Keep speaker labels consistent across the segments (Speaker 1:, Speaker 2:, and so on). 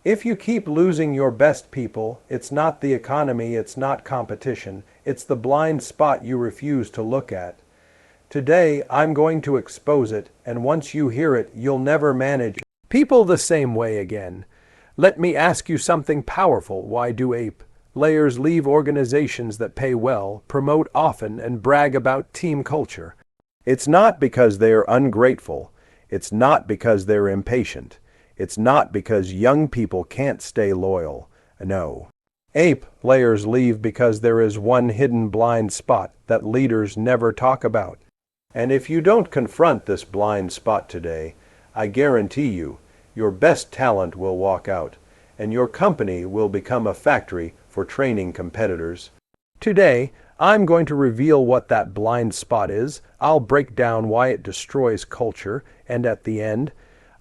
Speaker 1: If you keep losing your best people, it's not the economy, it's not competition, it's the blind spot you refuse to look at. Today, I'm going to expose it, and once you hear it, you'll never manage people the same way again. Let me ask you something powerful. Why do ape players leave organizations that pay well, promote often, and brag about team culture? It's not because they're ungrateful. It's not because they're impatient. It's not because young people can't stay loyal. No. Ape players leave because there is one hidden blind spot that leaders never talk about. And if you don't confront this blind spot today, I guarantee you, your best talent will walk out, and your company will become a factory for training competitors. Today, I'm going to reveal what that blind spot is. I'll break down why it destroys culture, and at the end,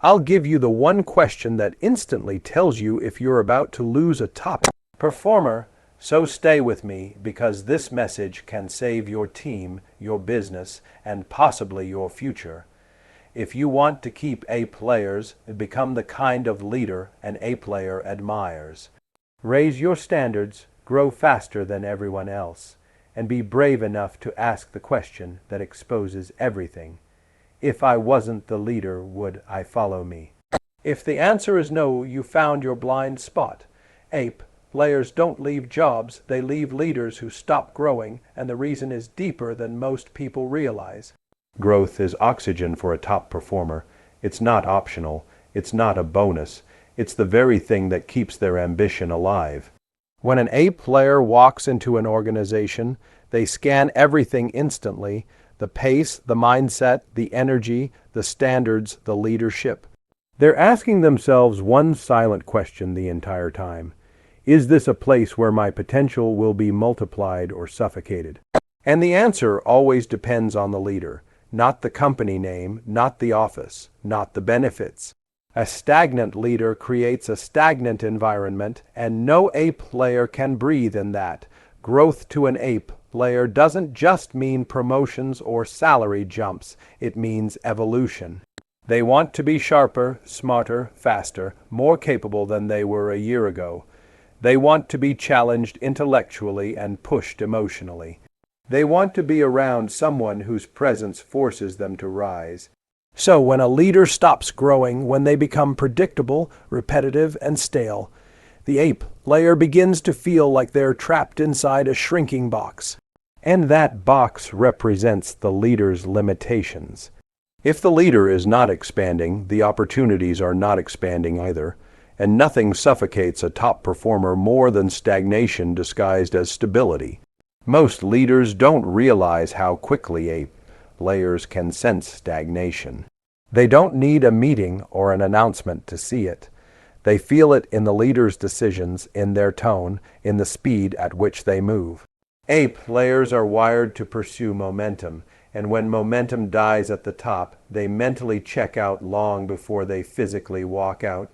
Speaker 1: I'll give you the one question that instantly tells you if you're about to lose a top performer. So stay with me, because this message can save your team, your business, and possibly your future. If you want to keep A players, become the kind of leader an A player admires. Raise your standards, grow faster than everyone else, and be brave enough to ask the question that exposes everything. If I wasn't the leader, would I follow me? If the answer is no, you found your blind spot. Ape players don't leave jobs, they leave leaders who stop growing, and the reason is deeper than most people realize. Growth is oxygen for a top performer. It's not optional. It's not a bonus. It's the very thing that keeps their ambition alive. When an A player walks into an organization, they scan everything instantly: the pace, the mindset, the energy, the standards, the leadership. They're asking themselves one silent question the entire time. Is this a place where my potential will be multiplied or suffocated? And the answer always depends on the leader, not the company name, not the office, not the benefits. A stagnant leader creates a stagnant environment, and no ape player can breathe in that. Growth to an ape player doesn't just mean promotions or salary jumps. It means evolution. They want to be sharper, smarter, faster, more capable than they were a year ago. They want to be challenged intellectually and pushed emotionally. They want to be around someone whose presence forces them to rise. So when a leader stops growing, when they become predictable, repetitive, and stale, the ape player begins to feel like they're trapped inside a shrinking box. And that box represents the leader's limitations. If the leader is not expanding, the opportunities are not expanding either. And nothing suffocates a top performer more than stagnation disguised as stability. Most leaders don't realize how quickly ape players can sense stagnation. They don't need a meeting or an announcement to see it. They feel it in the leader's decisions, in their tone, in the speed at which they move. Ape players are wired to pursue momentum, and when momentum dies at the top, they mentally check out long before they physically walk out.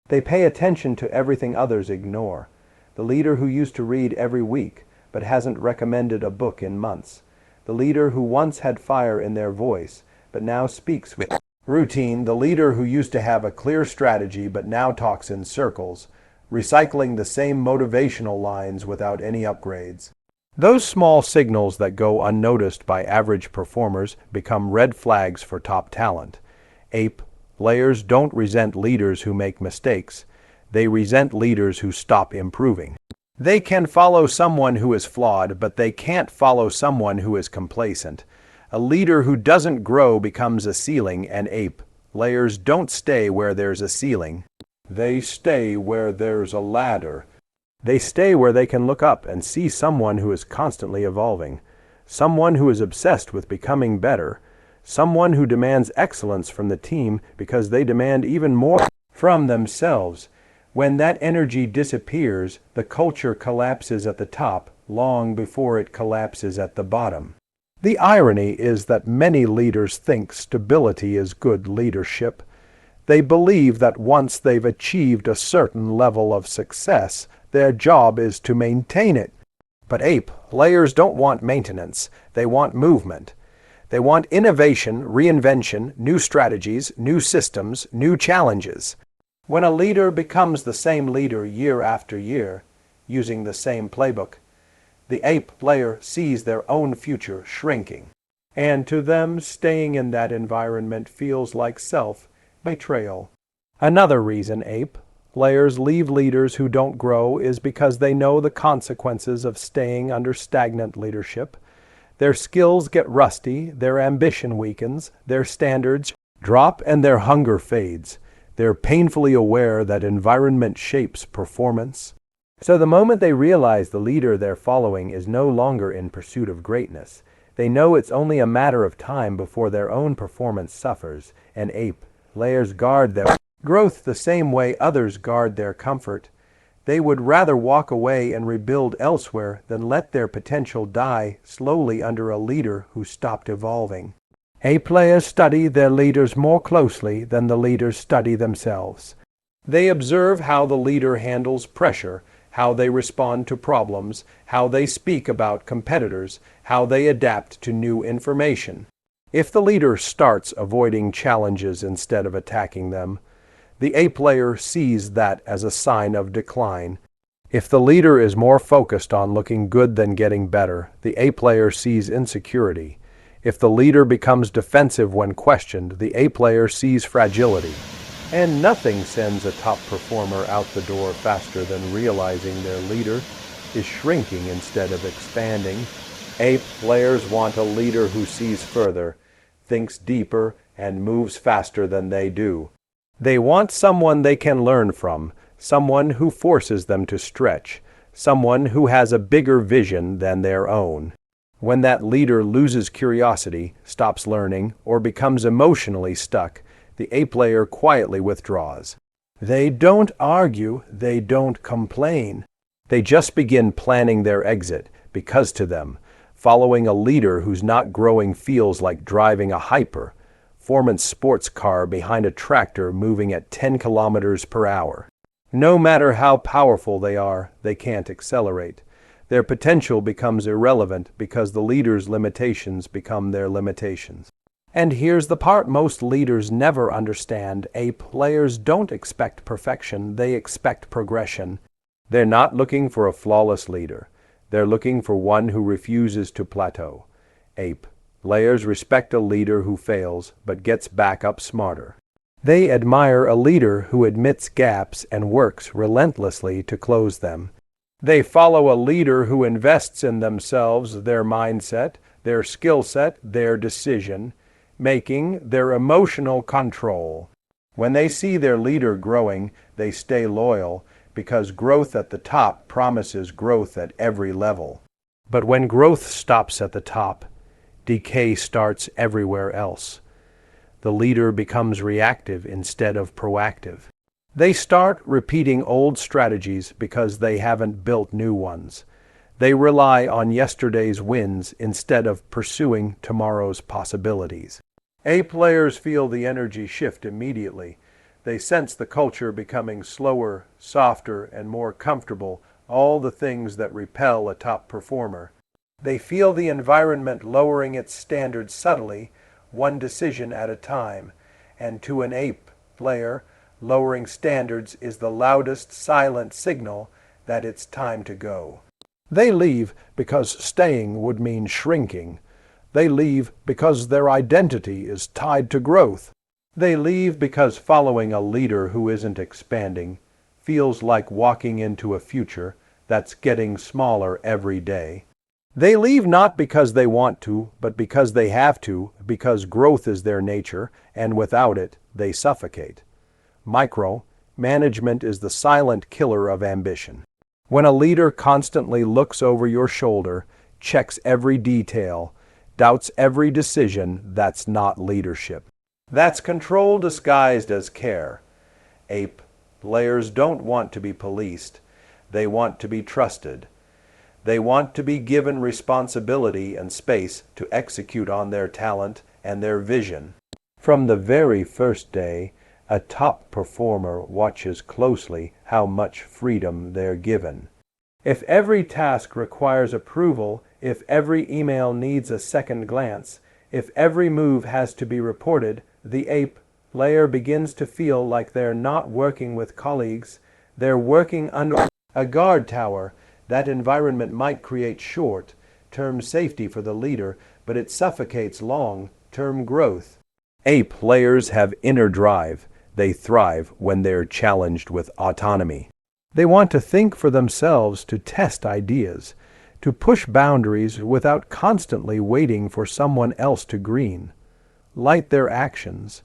Speaker 1: They pay attention to everything others ignore. The leader who used to read every week, but hasn't recommended a book in months. The leader who once had fire in their voice, but now speaks with routine. The leader who used to have a clear strategy, but now talks in circles, recycling the same motivational lines without any upgrades. Those small signals that go unnoticed by average performers become red flags for top talent. Ape players don't resent leaders who make mistakes. They resent leaders who stop improving. They can follow someone who is flawed, but they can't follow someone who is complacent. A leader who doesn't grow becomes a ceiling, and ape players don't stay where there's a ceiling. They stay where there's a ladder. They stay where they can look up and see someone who is constantly evolving, someone who is obsessed with becoming better, someone who demands excellence from the team because they demand even more from themselves. When that energy disappears, the culture collapses at the top long before it collapses at the bottom. The irony is that many leaders think stability is good leadership. They believe that once they've achieved a certain level of success, their job is to maintain it. But ape players don't want maintenance. They want movement. They want innovation, reinvention, new strategies, new systems, new challenges. When a leader becomes the same leader year after year, using the same playbook, the ape player sees their own future shrinking. And to them, staying in that environment feels like self-betrayal. Another reason ape players leave leaders who don't grow is because they know the consequences of staying under stagnant leadership. Their skills get rusty, their ambition weakens, their standards drop, and their hunger fades. They're painfully aware that environment shapes performance. So the moment they realize the leader they're following is no longer in pursuit of greatness, they know it's only a matter of time before their own performance suffers, and ape players guard their growth the same way others guard their comfort. They would rather walk away and rebuild elsewhere than let their potential die slowly under a leader who stopped evolving. Ape players study their leaders more closely than the leaders study themselves. They observe how the leader handles pressure, how they respond to problems, how they speak about competitors, how they adapt to new information. If the leader starts avoiding challenges instead of attacking them, the ape player sees that as a sign of decline. If the leader is more focused on looking good than getting better, the ape player sees insecurity. If the leader becomes defensive when questioned, the ape player sees fragility. And nothing sends a top performer out the door faster than realizing their leader is shrinking instead of expanding. Ape players want a leader who sees further, thinks deeper, and moves faster than they do. They want someone they can learn from, someone who forces them to stretch, someone who has a bigger vision than their own. When that leader loses curiosity, stops learning, or becomes emotionally stuck, the ape player quietly withdraws. They don't argue, they don't complain. They just begin planning their exit, because to them, following a leader who's not growing feels like driving a high-performance sports car behind a tractor moving at 10 kilometers per hour. No matter how powerful they are, they can't accelerate. Their potential becomes irrelevant because the leader's limitations become their limitations. And here's the part most leaders never understand. Ape players don't expect perfection, they expect progression. They're not looking for a flawless leader. They're looking for one who refuses to plateau. Ape players respect a leader who fails but gets back up smarter. They admire a leader who admits gaps and works relentlessly to close them. They follow a leader who invests in themselves, their mindset, their skill set, their decision making, their emotional control. When they see their leader growing, they stay loyal, because growth at the top promises growth at every level. But when growth stops at the top, decay starts everywhere else. The leader becomes reactive instead of proactive. They start repeating old strategies because they haven't built new ones. They rely on yesterday's wins instead of pursuing tomorrow's possibilities. Ape players feel the energy shift immediately. They sense the culture becoming slower, softer, and more comfortable, all the things that repel a top performer. They feel the environment lowering its standards subtly, one decision at a time. And to an ape player, lowering standards is the loudest silent signal that it's time to go. They leave because staying would mean shrinking. They leave because their identity is tied to growth. They leave because following a leader who isn't expanding feels like walking into a future that's getting smaller every day. They leave not because they want to, but because they have to, because growth is their nature, and without it, they suffocate. Micro-management is the silent killer of ambition. When a leader constantly looks over your shoulder, checks every detail, doubts every decision, that's not leadership. That's control disguised as care. Ape players don't want to be policed. They want to be trusted. They want to be given responsibility and space to execute on their talent and their vision. From the very first day, a top performer watches closely how much freedom they're given. If every task requires approval, if every email needs a second glance, if every move has to be reported, the ape layer begins to feel like they're not working with colleagues, they're working under a guard tower. That environment might create short-term safety for the leader, but it suffocates long-term growth. Ape layers have inner drive. They thrive when they're challenged with autonomy. They want to think for themselves, to test ideas, to push boundaries without constantly waiting for someone else to light their actions.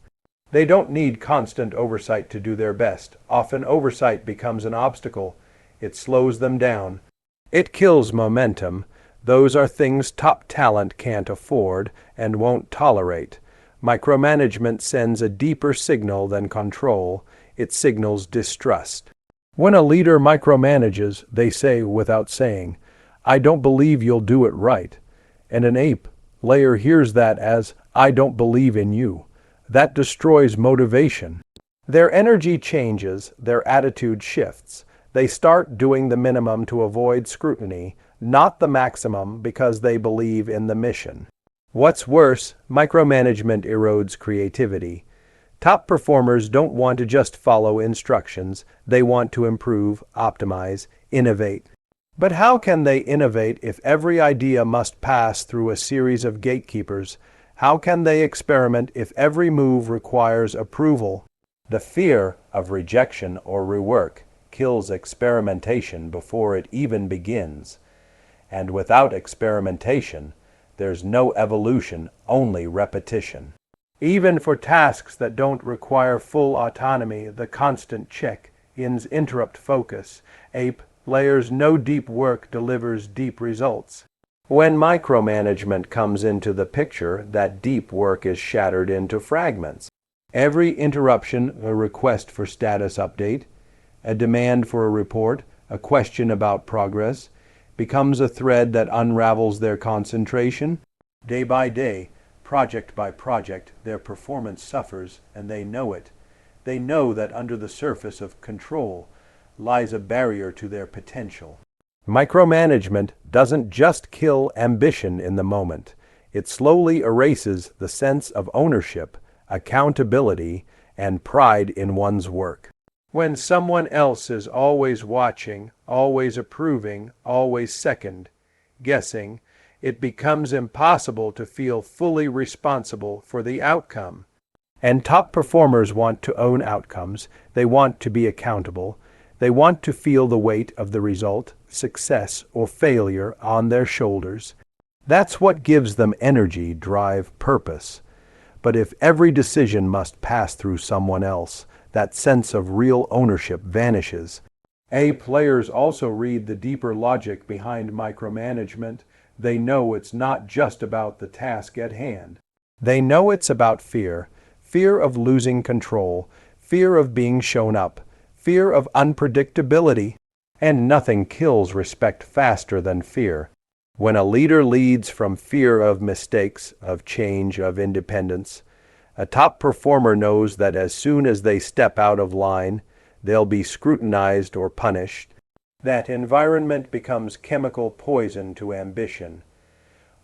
Speaker 1: They don't need constant oversight to do their best. Often oversight becomes an obstacle. It slows them down. It kills momentum. Those are things top talent can't afford and won't tolerate. Micromanagement sends a deeper signal than control. It signals distrust. When a leader micromanages, they say without saying, "I don't believe you'll do it right." And an ape layer hears that as, "I don't believe in you." That destroys motivation. Their energy changes, their attitude shifts. They start doing the minimum to avoid scrutiny, not the maximum because they believe in the mission. What's worse, micromanagement erodes creativity. Top performers don't want to just follow instructions. They want to improve, optimize, innovate. But how can they innovate if every idea must pass through a series of gatekeepers? How can they experiment if every move requires approval? The fear of rejection or rework kills experimentation before it even begins. And without experimentation, there's no evolution, only repetition. Even for tasks that don't require full autonomy, the constant check-ins interrupt focus. Ape layers know deep work delivers deep results. When micromanagement comes into the picture, that deep work is shattered into fragments. Every interruption, a request for status update, a demand for a report, a question about progress, becomes a thread that unravels their concentration. Day by day, project by project, their performance suffers, and they know it. They know that under the surface of control lies a barrier to their potential. Micromanagement doesn't just kill ambition in the moment. It slowly erases the sense of ownership, accountability, and pride in one's work. When someone else is always watching, always approving, always second-guessing, it becomes impossible to feel fully responsible for the outcome. And top performers want to own outcomes. They want to be accountable. They want to feel the weight of the result, success or failure, on their shoulders. That's what gives them energy, drive, purpose. But if every decision must pass through someone else, that sense of real ownership vanishes. Players also read the deeper logic behind micromanagement. They know it's not just about the task at hand. They know it's about fear of losing control, fear of being shown up, fear of unpredictability. And nothing kills respect faster than fear. When a leader leads from fear of mistakes, of change, of independence, a top performer knows that as soon as they step out of line, they'll be scrutinized or punished. That environment becomes chemical poison to ambition.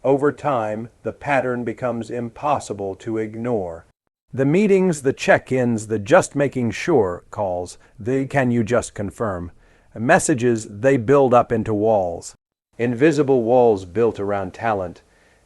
Speaker 1: Over time, the pattern becomes impossible to ignore. The meetings, the check-ins, the just making sure calls, the "can you just confirm?" messages, they build up into walls. Invisible walls built around talent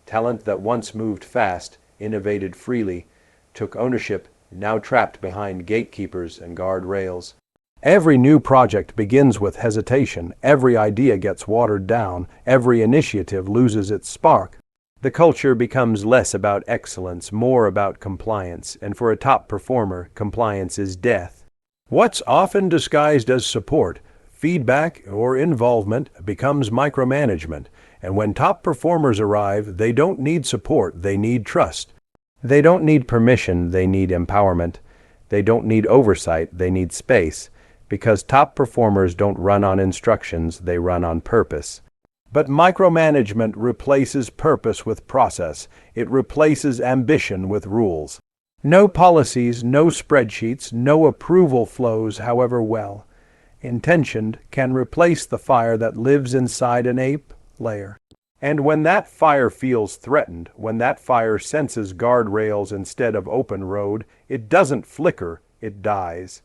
Speaker 1: that once moved fast, innovated freely, took ownership, now trapped behind gatekeepers and guardrails. Every new project begins with hesitation. Every idea gets watered down. Every initiative loses its spark. The culture becomes less about excellence, more about compliance, and for a top performer, compliance is death. What's often disguised as support, feedback, or involvement becomes micromanagement, and when top performers arrive, they don't need support, they need trust. They don't need permission, they need empowerment. They don't need oversight, they need space, because top performers don't run on instructions, they run on purpose. But micromanagement replaces purpose with process. It replaces ambition with rules. No policies, no spreadsheets, no approval flows, however well intentioned, can replace the fire that lives inside an ape layer. And when that fire feels threatened, when that fire senses guardrails instead of open road, it doesn't flicker, it dies.